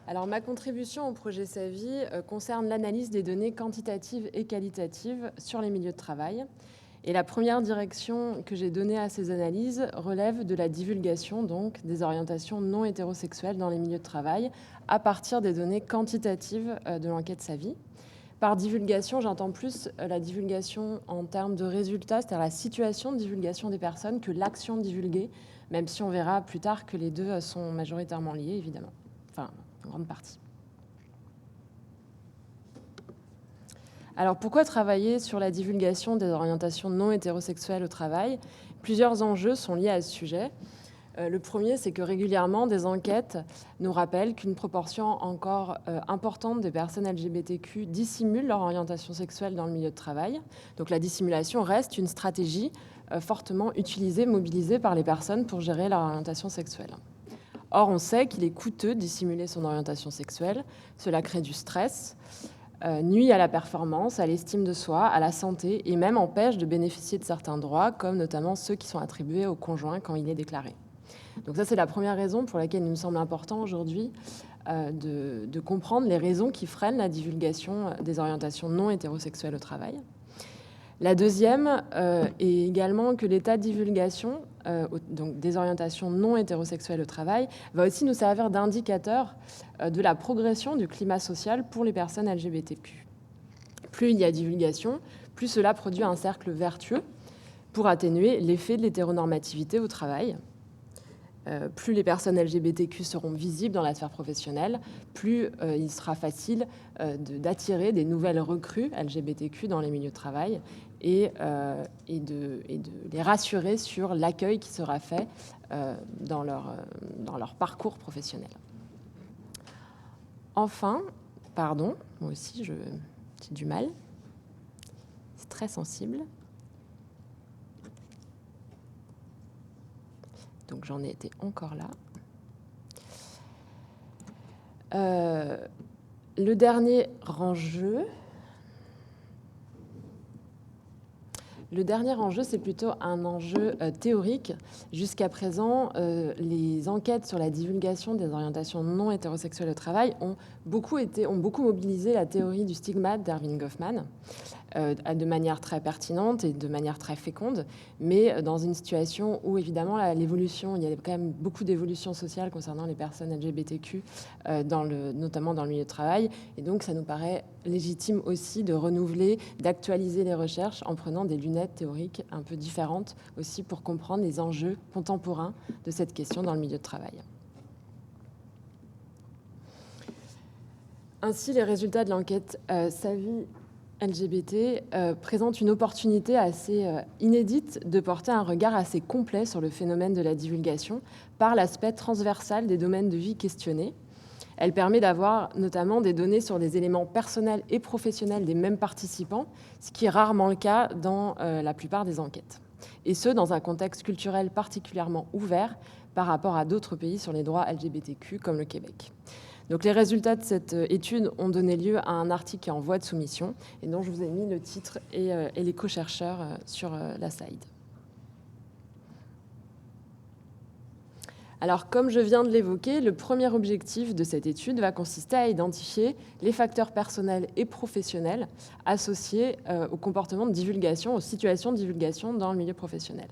Alors, ma contribution au projet SAVI concerne l'analyse des données quantitatives et qualitatives sur les milieux de travail. Et la première direction que j'ai donnée à ces analyses relève de la divulgation donc, des orientations non hétérosexuelles dans les milieux de travail à partir des données quantitatives de l'enquête SAVI. Par divulgation, j'entends plus la divulgation en termes de résultats, c'est-à-dire la situation de divulgation des personnes, que l'action divulguée, même si on verra plus tard que les deux sont majoritairement liés, évidemment. Enfin, en grande partie. Alors, pourquoi travailler sur la divulgation des orientations non hétérosexuelles au travail ? Plusieurs enjeux sont liés à ce sujet. Le premier, c'est que régulièrement, des enquêtes nous rappellent qu'une proportion encore importante des personnes LGBTQ dissimulent leur orientation sexuelle dans le milieu de travail. Donc la dissimulation reste une stratégie fortement utilisée, mobilisée par les personnes pour gérer leur orientation sexuelle. Or, on sait qu'il est coûteux de dissimuler son orientation sexuelle. Cela crée du stress, nuit à la performance, à l'estime de soi, à la santé et même empêche de bénéficier de certains droits, comme notamment ceux qui sont attribués au conjoint quand il est déclaré. Donc ça, c'est la première raison pour laquelle il me semble important aujourd'hui de comprendre les raisons qui freinent la divulgation des orientations non hétérosexuelles au travail. La deuxième est également que l'état de divulgation donc des orientations non hétérosexuelles au travail va aussi nous servir d'indicateur de la progression du climat social pour les personnes LGBTQ. Plus il y a divulgation, plus cela produit un cercle vertueux pour atténuer l'effet de l'hétéronormativité au travail. Plus les personnes LGBTQ seront visibles dans la sphère professionnelle, plus il sera facile d'attirer des nouvelles recrues LGBTQ dans les milieux de travail et de les rassurer sur l'accueil qui sera fait dans leur parcours professionnel. Enfin, pardon, moi aussi j'ai du mal, c'est très sensible. Donc j'en ai été encore là. Le dernier enjeu, c'est plutôt un enjeu théorique. Jusqu'à présent, les enquêtes sur la divulgation des orientations non hétérosexuelles au travail ont beaucoup mobilisé la théorie du stigmate d'Erving Goffman, de manière très pertinente et de manière très féconde, mais dans une situation où évidemment l'évolution, il y a quand même beaucoup d'évolutions sociales concernant les personnes LGBTQ, notamment dans le milieu de travail, et donc ça nous paraît légitime aussi de renouveler, d'actualiser les recherches en prenant des lunettes théoriques un peu différentes aussi pour comprendre les enjeux contemporains de cette question dans le milieu de travail. Ainsi, les résultats de l'enquête SAVI LGBT présente une opportunité assez inédite de porter un regard assez complet sur le phénomène de la divulgation par l'aspect transversal des domaines de vie questionnés. Elle permet d'avoir notamment des données sur des éléments personnels et professionnels des mêmes participants, ce qui est rarement le cas dans la plupart des enquêtes. Et ce, dans un contexte culturel particulièrement ouvert par rapport à d'autres pays sur les droits LGBTQ, comme le Québec. Donc les résultats de cette étude ont donné lieu à un article qui est en voie de soumission et dont je vous ai mis le titre et les co-chercheurs sur la slide. Alors, comme je viens de l'évoquer, le premier objectif de cette étude va consister à identifier les facteurs personnels et professionnels associés au comportement de divulgation, aux situations de divulgation dans le milieu professionnel.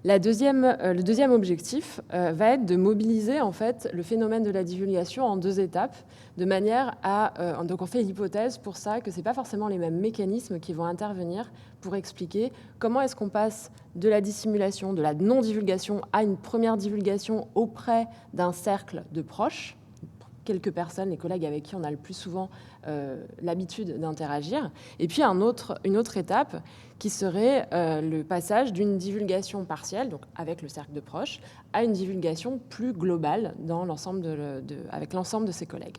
Le deuxième objectif va être de mobiliser en fait le phénomène de la divulgation en deux étapes, de manière à donc on fait l'hypothèse pour ça que c'est pas forcément les mêmes mécanismes qui vont intervenir pour expliquer comment est-ce qu'on passe de la dissimulation, de la non-divulgation à une première divulgation auprès d'un cercle de proches, quelques personnes, les collègues avec qui on a le plus souvent l'habitude d'interagir, et puis une autre étape qui serait le passage d'une divulgation partielle, donc avec le cercle de proches, à une divulgation plus globale dans l'ensemble avec l'ensemble de ses collègues.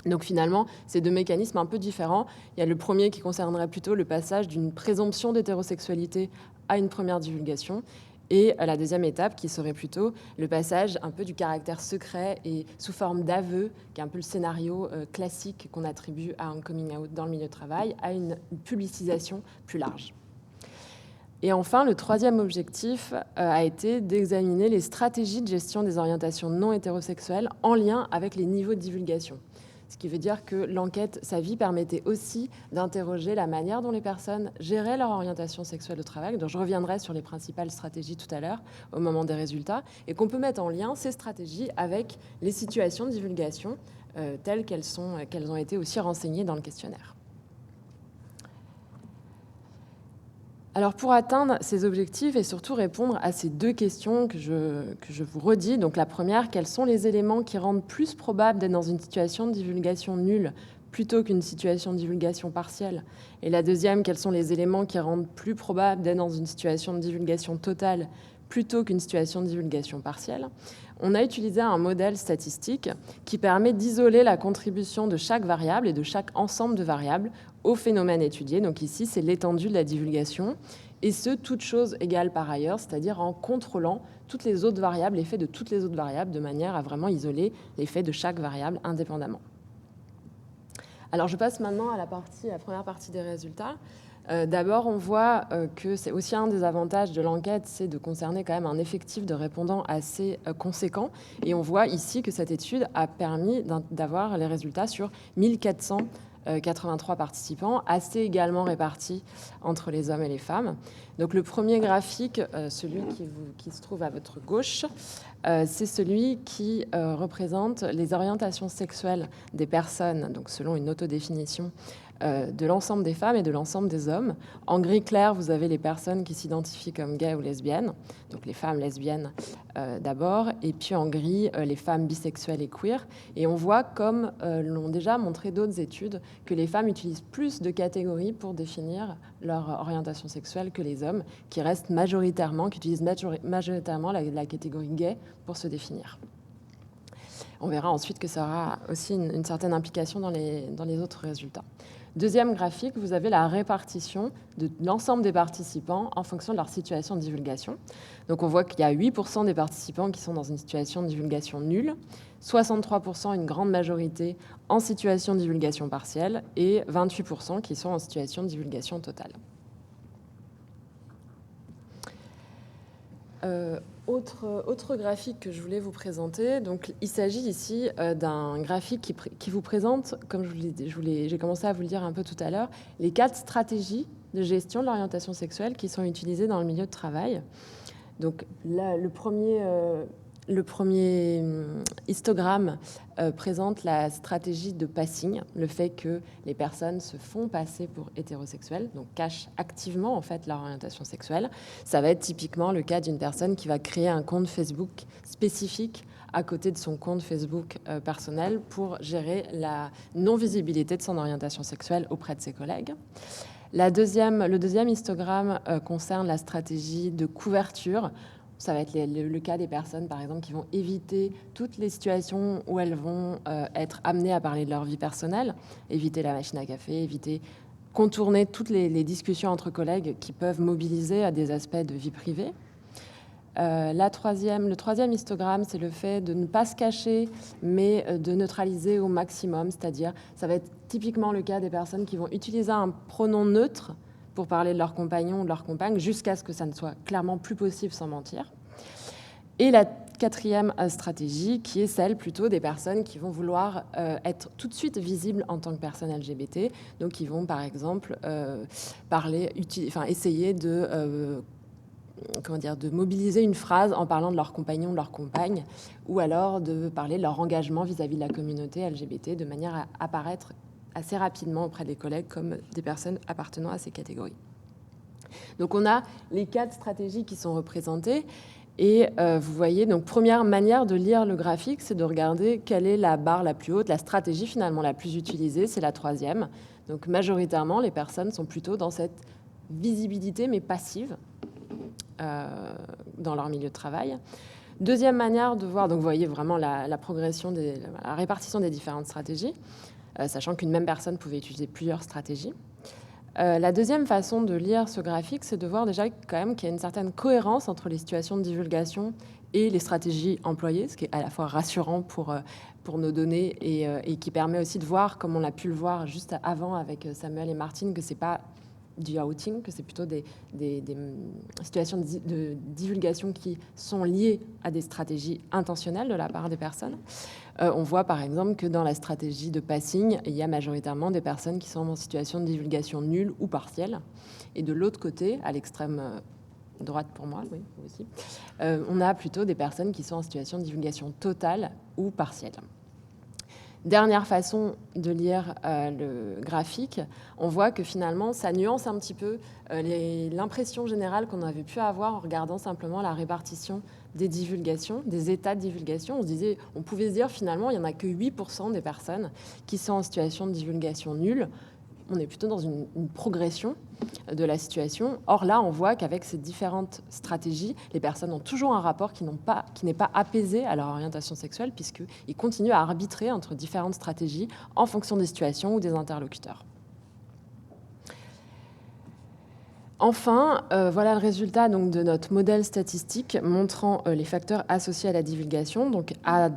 Donc finalement, c'est deux mécanismes un peu différents. Il y a le premier qui concernerait plutôt le passage d'une présomption d'hétérosexualité à une première divulgation, et la deuxième étape qui serait plutôt le passage un peu du caractère secret et sous forme d'aveu, qui est un peu le scénario classique qu'on attribue à un coming out dans le milieu de travail, à une publicisation plus large. Et enfin, le troisième objectif a été d'examiner les stratégies de gestion des orientations non hétérosexuelles en lien avec les niveaux de divulgation. Ce qui veut dire que l'enquête Sa-Vie permettait aussi d'interroger la manière dont les personnes géraient leur orientation sexuelle au travail, dont je reviendrai sur les principales stratégies tout à l'heure au moment des résultats, et qu'on peut mettre en lien ces stratégies avec les situations de divulgation telles qu'elles ont été aussi renseignées dans le questionnaire. Alors pour atteindre ces objectifs et surtout répondre à ces deux questions que je vous redis, donc la première, quels sont les éléments qui rendent plus probable d'être dans une situation de divulgation nulle plutôt qu'une situation de divulgation partielle? Et la deuxième, quels sont les éléments qui rendent plus probable d'être dans une situation de divulgation totale plutôt qu'une situation de divulgation partielle? On a utilisé un modèle statistique qui permet d'isoler la contribution de chaque variable et de chaque ensemble de variables au phénomène étudié. Donc ici, c'est l'étendue de la divulgation, et ce, toutes choses égales par ailleurs, c'est-à-dire en contrôlant toutes les autres variables, l'effet de toutes les autres variables, de manière à vraiment isoler l'effet de chaque variable indépendamment. Alors je passe maintenant à la première partie des résultats. D'abord, on voit que c'est aussi un des avantages de l'enquête, c'est de concerner quand même un effectif de répondants assez conséquent. Et on voit ici que cette étude a permis d'avoir les résultats sur 1483 participants, assez également répartis entre les hommes et les femmes. Donc le premier graphique, celui qui se trouve à votre gauche, c'est celui qui représente les orientations sexuelles des personnes, donc selon une autodéfinition de l'ensemble des femmes et de l'ensemble des hommes. En gris clair, vous avez les personnes qui s'identifient comme gays ou lesbiennes, donc les femmes lesbiennes d'abord, et puis en gris, les femmes bisexuelles et queer. Et on voit, comme l'ont déjà montré d'autres études, que les femmes utilisent plus de catégories pour définir leur orientation sexuelle que les hommes, qui utilisent majoritairement la catégorie gay pour se définir. On verra ensuite que ça aura aussi une certaine implication dans les autres résultats. Deuxième graphique, vous avez la répartition de l'ensemble des participants en fonction de leur situation de divulgation. Donc on voit qu'il y a 8% des participants qui sont dans une situation de divulgation nulle, 63%, une grande majorité, en situation de divulgation partielle, et 28% qui sont en situation de divulgation totale. Autre graphique que je voulais vous présenter, donc il s'agit ici d'un graphique qui vous présente, comme j'ai commencé à vous le dire un peu tout à l'heure, les 4 stratégies de gestion de l'orientation sexuelle qui sont utilisées dans le milieu de travail. Donc là, le premier histogramme présente la stratégie de passing, le fait que les personnes se font passer pour hétérosexuelles, donc cachent activement en fait leur orientation sexuelle. Ça va être typiquement le cas d'une personne qui va créer un compte Facebook spécifique à côté de son compte Facebook personnel pour gérer la non-visibilité de son orientation sexuelle auprès de ses collègues. Le deuxième histogramme concerne la stratégie de couverture. Ça va être le cas des personnes, par exemple, qui vont éviter toutes les situations où elles vont être amenées à parler de leur vie personnelle, éviter la machine à café, contourner toutes les discussions entre collègues qui peuvent mobiliser à des aspects de vie privée. Le troisième histogramme, c'est le fait de ne pas se cacher, mais de neutraliser au maximum, c'est-à-dire, ça va être typiquement le cas des personnes qui vont utiliser un pronom neutre pour parler de leur compagnon ou de leur compagne, jusqu'à ce que ça ne soit clairement plus possible sans mentir. Et la quatrième stratégie, qui est celle plutôt des personnes qui vont vouloir être tout de suite visibles en tant que personnes LGBT, donc qui vont par exemple essayer de mobiliser une phrase en parlant de leur compagnon, de leur compagne, ou alors de parler de leur engagement vis-à-vis de la communauté LGBT, de manière à apparaître assez rapidement auprès des collègues comme des personnes appartenant à ces catégories. Donc on a les 4 stratégies qui sont représentées, et vous voyez, donc première manière de lire le graphique, c'est de regarder quelle est la barre la plus haute, la stratégie finalement la plus utilisée, c'est la 3e. Donc majoritairement, les personnes sont plutôt dans cette visibilité, mais passive, dans leur milieu de travail. Deuxième manière de voir, donc vous voyez vraiment la progression, la répartition des différentes stratégies, sachant qu'une même personne pouvait utiliser plusieurs stratégies. La deuxième façon de lire ce graphique, c'est de voir déjà quand même qu'il y a une certaine cohérence entre les situations de divulgation et les stratégies employées, ce qui est à la fois rassurant pour nos données et qui permet aussi de voir, comme on a pu le voir juste avant avec Samuel et Martine, que c'est pas du outing, que c'est plutôt des situations de divulgation qui sont liées à des stratégies intentionnelles de la part des personnes. On voit par exemple que dans la stratégie de passing, il y a majoritairement des personnes qui sont en situation de divulgation nulle ou partielle. Et de l'autre côté, à l'extrême droite pour moi, oui, vous aussi, on a plutôt des personnes qui sont en situation de divulgation totale ou partielle. Dernière façon de lire le graphique, on voit que finalement, ça nuance un petit peu l'impression générale qu'on avait pu avoir en regardant simplement la répartition des divulgations, des états de divulgation. On pouvait se dire finalement, il n'y en a que 8% des personnes qui sont en situation de divulgation nulle. On est plutôt dans une progression de la situation. Or là, on voit qu'avec ces différentes stratégies, les personnes ont toujours un rapport qui n'est pas apaisé à leur orientation sexuelle, puisqu'ils continuent à arbitrer entre différentes stratégies en fonction des situations ou des interlocuteurs. Enfin, voilà le résultat donc, de notre modèle statistique montrant les facteurs associés à la divulgation. Donc à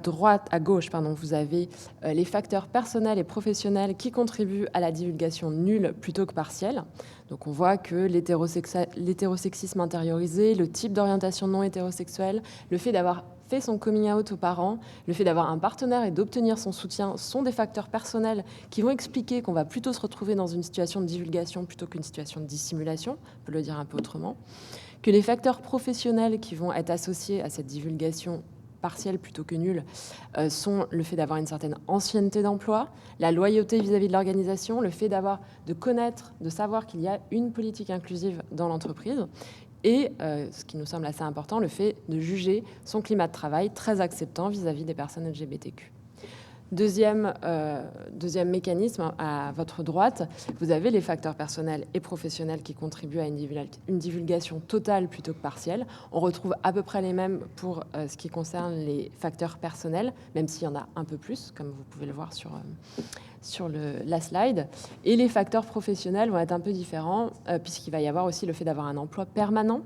gauche, vous avez les facteurs personnels et professionnels qui contribuent à la divulgation nulle plutôt que partielle. Donc on voit que l'hétérosexisme intériorisé, le type d'orientation non hétérosexuelle, le fait d'avoir fait son coming out aux parents, le fait d'avoir un partenaire et d'obtenir son soutien sont des facteurs personnels qui vont expliquer qu'on va plutôt se retrouver dans une situation de divulgation plutôt qu'une situation de dissimulation, on peut le dire un peu autrement, que les facteurs professionnels qui vont être associés à cette divulgation partielle plutôt que nulle sont le fait d'avoir une certaine ancienneté d'emploi, la loyauté vis-à-vis de l'organisation, le fait de connaître, de savoir qu'il y a une politique inclusive dans l'entreprise, et, ce qui nous semble assez important, le fait de juger son climat de travail très acceptant vis-à-vis des personnes LGBTQ. Deuxième mécanisme, à votre droite, vous avez les facteurs personnels et professionnels qui contribuent à une divulgation totale plutôt que partielle. On retrouve à peu près les mêmes pour ce qui concerne les facteurs personnels, même s'il y en a un peu plus, comme vous pouvez le voir sur la slide. Et les facteurs professionnels vont être un peu différents, puisqu'il va y avoir aussi le fait d'avoir un emploi permanent,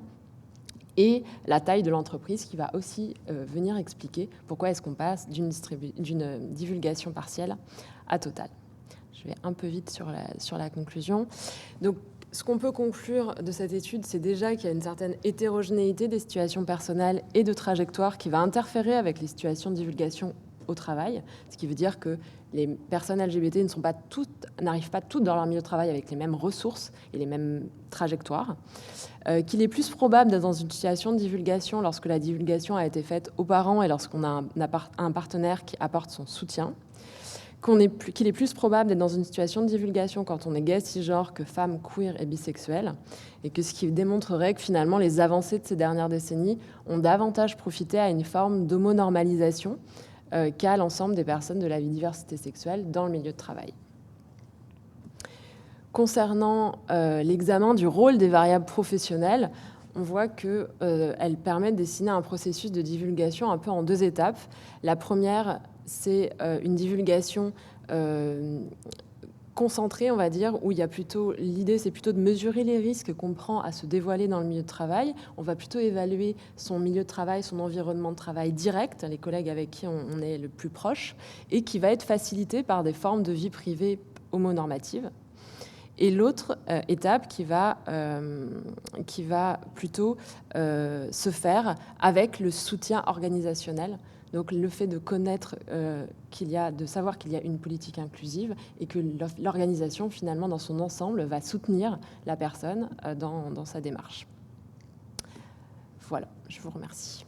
et la taille de l'entreprise qui va aussi venir expliquer pourquoi est-ce qu'on passe d'une divulgation partielle à totale. Je vais un peu vite sur la conclusion. Donc, ce qu'on peut conclure de cette étude, c'est déjà qu'il y a une certaine hétérogénéité des situations personnelles et de trajectoires qui va interférer avec les situations de divulgation au travail, ce qui veut dire que les personnes LGBT n'arrivent pas toutes dans leur milieu de travail avec les mêmes ressources et les mêmes trajectoires, qu'il est plus probable d'être dans une situation de divulgation lorsque la divulgation a été faite aux parents et lorsqu'on a un partenaire qui apporte son soutien, qu'il est plus probable d'être dans une situation de divulgation quand on est gay, cisgenre, que femme, queer et bisexuelle, et que ce qui démontrerait que finalement les avancées de ces dernières décennies ont davantage profité à une forme d'homonormalisation qu'à l'ensemble des personnes de la diversité sexuelle dans le milieu de travail. Concernant l'examen du rôle des variables professionnelles, on voit qu'elle permet de dessiner un processus de divulgation un peu en deux étapes. La première, c'est une divulgation concentrée, on va dire, où l'idée, c'est plutôt de mesurer les risques qu'on prend à se dévoiler dans le milieu de travail. On va plutôt évaluer son milieu de travail, son environnement de travail direct, les collègues avec qui on est le plus proche, et qui va être facilité par des formes de vie privée homonormatives. Et l'autre étape qui va plutôt se faire avec le soutien organisationnel. Donc le fait de connaître de savoir qu'il y a une politique inclusive et que l'organisation, finalement, dans son ensemble, va soutenir la personne dans sa démarche. Voilà, je vous remercie.